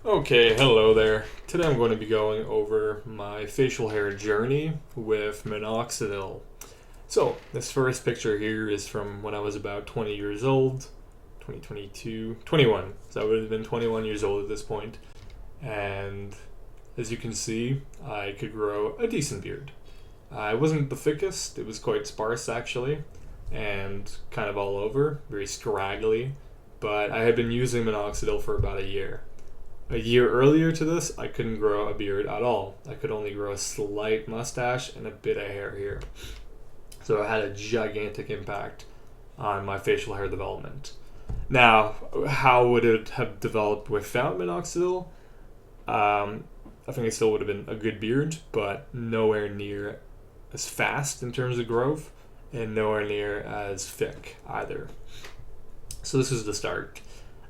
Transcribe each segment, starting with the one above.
Okay, hello there. Today I'm going to be going over my facial hair journey with Minoxidil. So, this first picture here is from when I was about 20 years old, 2022, 21. So I would have been 21 years old at this point. And as you can see, I could grow a decent beard. It wasn't the thickest, it was quite sparse actually, and kind of all over, very scraggly. But I had been using Minoxidil for about a year. A year earlier to this, I couldn't grow a beard at all. I could only grow a slight mustache and a bit of hair here. So it had a gigantic impact on my facial hair development. Now, how would it have developed without minoxidil? I think it still would have been a good beard, but nowhere near as fast in terms of growth, and nowhere near as thick either. So this is the start.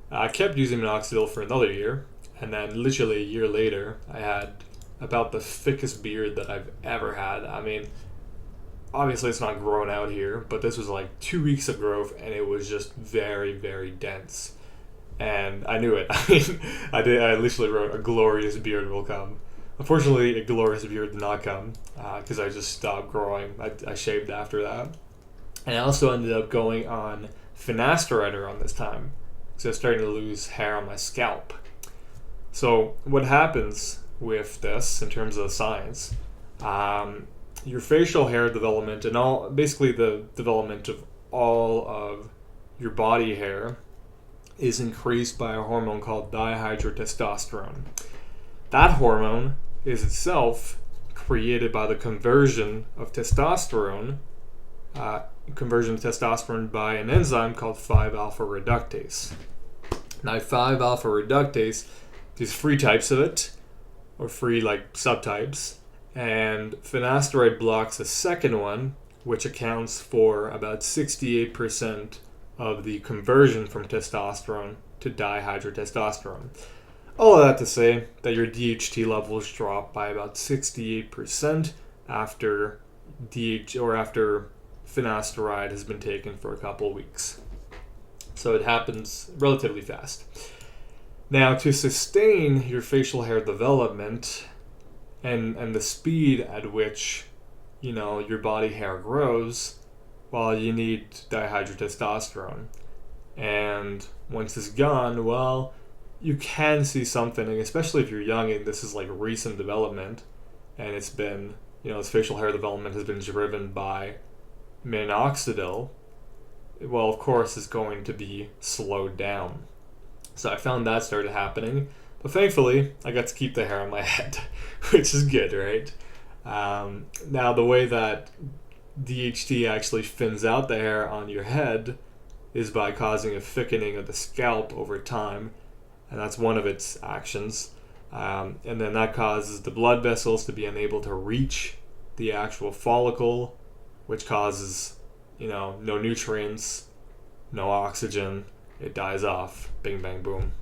I kept using minoxidil for another year, and then literally a year later, I had about the thickest beard that I've ever had. I mean, obviously it's not grown out here, but this was like 2 weeks of growth, and it was just very, very dense. And I knew it. I mean, I literally wrote, "A glorious beard will come." Unfortunately, a glorious beard did not come because I just stopped growing. I shaved after that. And I also ended up going on finasteride around this time because I was starting to lose hair on my scalp. So what happens with this in terms of the science? Your facial hair development and basically the development of all of your body hair is increased by a hormone called dihydrotestosterone. That hormone is itself created by the conversion of testosterone by an enzyme called 5-alpha reductase. Now, 5-alpha reductase, there's three types of it, or three like subtypes, and finasteride blocks the second one, which accounts for about 68% of the conversion from testosterone to dihydrotestosterone. All of that to say that your DHT levels drop by about 68% after after finasteride has been taken for a couple of weeks. So it happens relatively fast. Now, to sustain your facial hair development and the speed at which your body hair grows, well, you need dihydrotestosterone. And once it's gone, well, you can see something, especially if you're young and this is like recent development, and it's been, this facial hair development has been driven by minoxidil. Well, of course, it's going to be slowed down. So I found that started happening, but thankfully, I got to keep the hair on my head, which is good, right? Now, the way that DHT actually thins out the hair on your head is by causing a thickening of the scalp over time, and that's one of its actions. And then that causes the blood vessels to be unable to reach the actual follicle, which causes, no nutrients, no oxygen. It dies off, bing, bang, boom,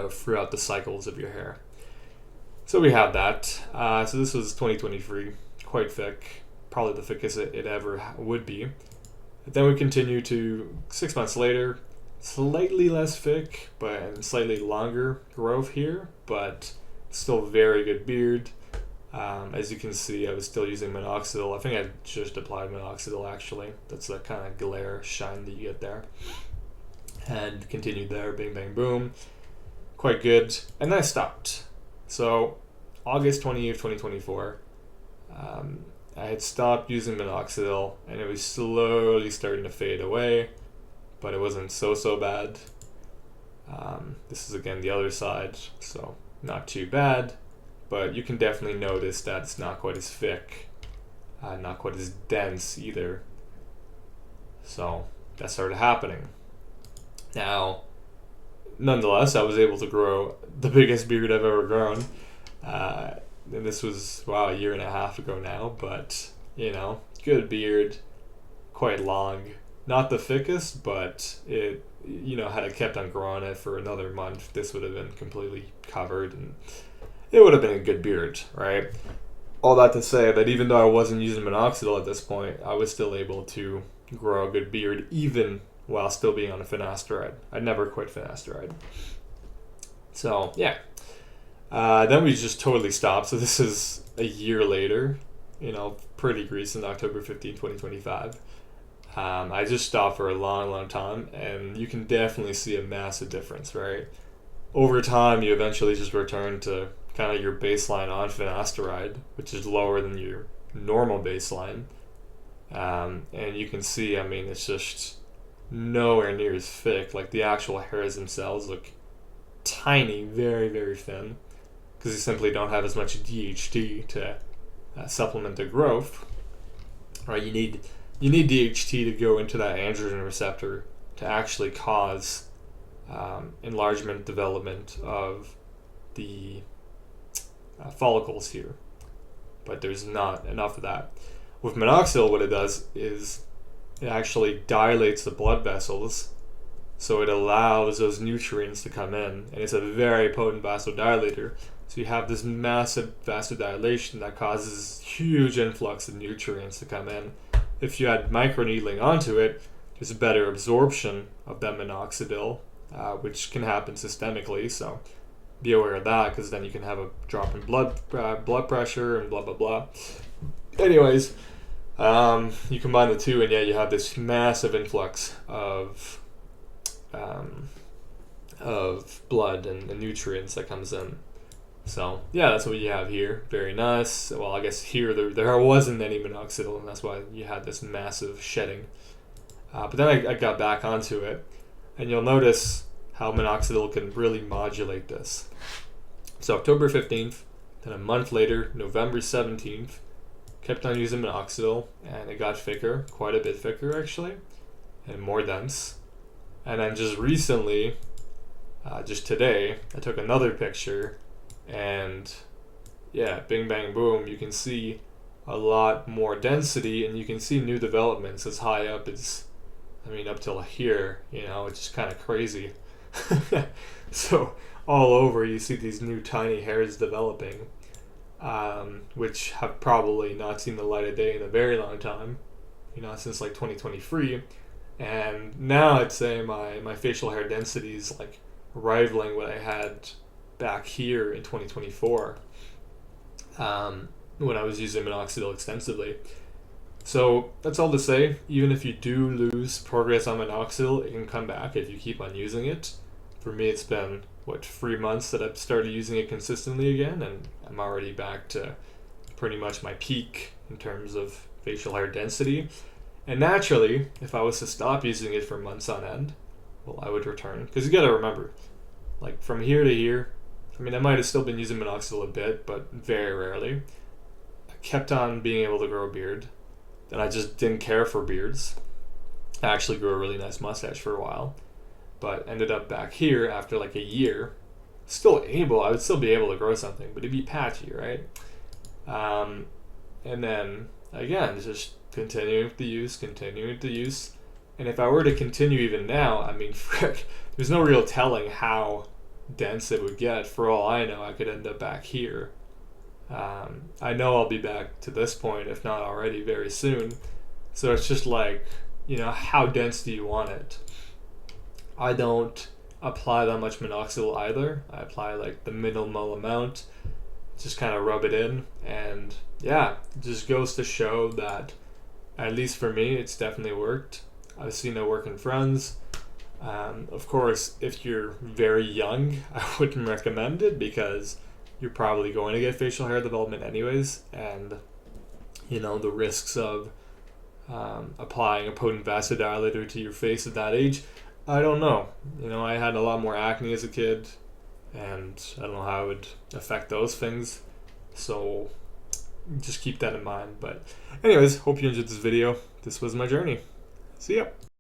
throughout the cycles of your hair. So we have that. So this was 2023, quite thick, probably the thickest it ever would be. Then we continue to 6 months later, slightly less thick, but slightly longer growth here, but still very good beard. As you can see, I was still using minoxidil. I think I just applied minoxidil actually. That's the kind of glare shine that you get there. And continued there, bing, bang, boom. Quite good. And then I stopped. So August 28th, 2024, I had stopped using minoxidil and it was slowly starting to fade away, but it wasn't so bad. This is again the other side, so not too bad, but you can definitely notice that it's not quite as thick, not quite as dense either. So that started happening. Now, nonetheless, I was able to grow the biggest beard I've ever grown. And this was, a year and a half ago now, but, good beard, quite long. Not the thickest, but it, had I kept on growing it for another month, this would have been completely covered, and it would have been a good beard, right? All that to say that even though I wasn't using minoxidil at this point, I was still able to grow a good beard, even while still being on a finasteride. I never quit finasteride. So yeah, then we just totally stopped. So this is a year later, pretty recent, October 15, 2025. I just stopped for a long time, and you can definitely see a massive difference, right? Over time, you eventually just return to kind of your baseline on finasteride, which is lower than your normal baseline. And you can see, it's just nowhere near as thick. Like the actual hairs themselves look tiny, very, very thin, because you simply don't have as much DHT to supplement the growth. Right? You need DHT to go into that androgen receptor to actually cause enlargement, development of the follicles here. But there's not enough of that. With minoxidil, what it does is it actually dilates the blood vessels, so it allows those nutrients to come in, and it's a very potent vasodilator. So you have this massive vasodilation that causes huge influx of nutrients to come in. If you add microneedling onto it, there's a better absorption of that minoxidil, which can happen systemically. So be aware of that, because then you can have a drop in blood pressure and blah blah blah. Anyways, you combine the two, and you have this massive influx of blood and nutrients that comes in. So that's what you have here. Very nice. Well, I guess here there wasn't any minoxidil, and that's why you had this massive shedding. But then I got back onto it, and you'll notice how minoxidil can really modulate this. So October 15th, then a month later, November 17th, kept on using minoxidil, and it got thicker, quite a bit thicker actually, and more dense. And then just recently, just today, I took another picture, and bing bang boom, you can see a lot more density, and you can see new developments as high up as, up till here, it's just kind of crazy. So all over you see these new tiny hairs developing, which have probably not seen the light of day in a very long time, since like 2023. And now I'd say my facial hair density is like rivaling what I had back here in 2024, when I was using minoxidil extensively. So that's all to say, even if you do lose progress on minoxidil, it can come back if you keep on using it. For me, it's been 3 months that I've started using it consistently again, and I'm already back to pretty much my peak in terms of facial hair density. And naturally, if I was to stop using it for months on end, well, I would return. Because you gotta remember, like from here to here, I might have still been using minoxidil a bit, but very rarely. I kept on being able to grow a beard, and I just didn't care for beards. I actually grew a really nice mustache for a while, but ended up back here after like a year. I would still be able to grow something, but it'd be patchy, right? And then again, just continuing to use. And if I were to continue even now, frick, there's no real telling how dense it would get. For all I know, I could end up back here. I know I'll be back to this point, if not already, very soon. So it's just like, how dense do you want it? I don't apply that much minoxidil either. I apply like the minimal amount, just kind of rub it in, and it just goes to show that, at least for me, it's definitely worked. I've seen it work in friends. Of course, if you're very young, I wouldn't recommend it, because you're probably going to get facial hair development anyways, and the risks of applying a potent vasodilator to your face at that age, I don't know. I had a lot more acne as a kid, and I don't know how it would affect those things, so just keep that in mind. But anyways, hope you enjoyed this video. This was my journey. See ya.